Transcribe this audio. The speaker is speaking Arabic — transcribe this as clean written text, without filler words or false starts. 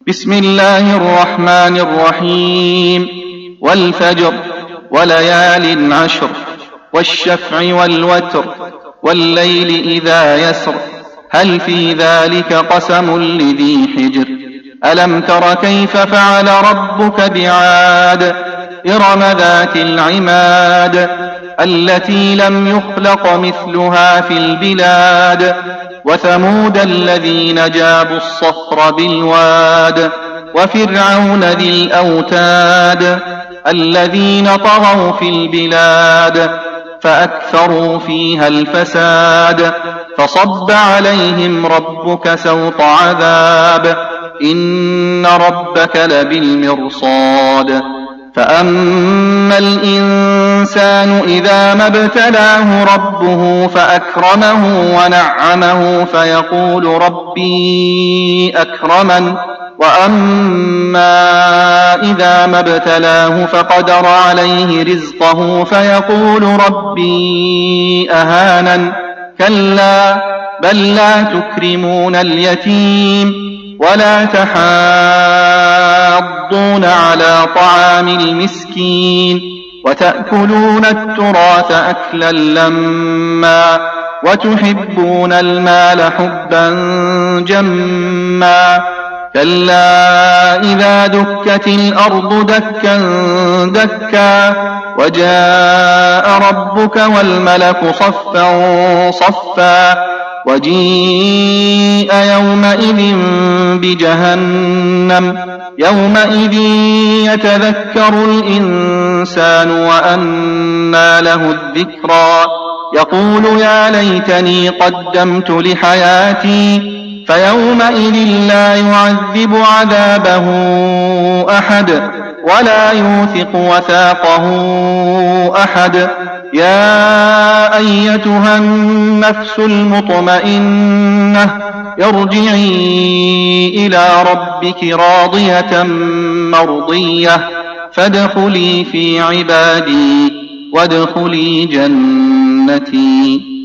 بسم الله الرحمن الرحيم. والفجر وليال عشر والشفع والوتر والليل إذا يسر هل في ذلك قسم لذي حجر ألم تر كيف فعل ربك بعاد إرم ذات العماد التي لم يخلق مثلها في البلاد وثمود الذين جابوا الصخر بالواد وفرعون ذي الأوتاد الذين طغوا في البلاد فأكثروا فيها الفساد فصب عليهم ربك سوط عذاب إن ربك لبالمرصاد فأما الإنسان إذا ما ابتلاه ربه فأكرمه ونعمه فيقول ربي أكرمن وأما إذا ما ابتلاه فقدر عليه رزقه فيقول ربي أهانن كلا بل لا تكرمون اليتيم ولا تحاضون على طعام المسكين وتأكلون التراث أكلا لما وتحبون المال حبا جما كلا إذا دكت الأرض دكا دكا وجاء ربك والملك صفا صفا وجيء يومئذ بجهنم يومئذ يتذكر الإنسان وأنى له الذكرى يقول يا ليتني قدمت لحياتي فيومئذ لا يعذب عذابه أحد ولا يوثق وثاقه أحد يا أيتها النفس المطمئنة ارجعي إلى ربك راضية مرضية فادخلي في عبادي وادخلي جنتي.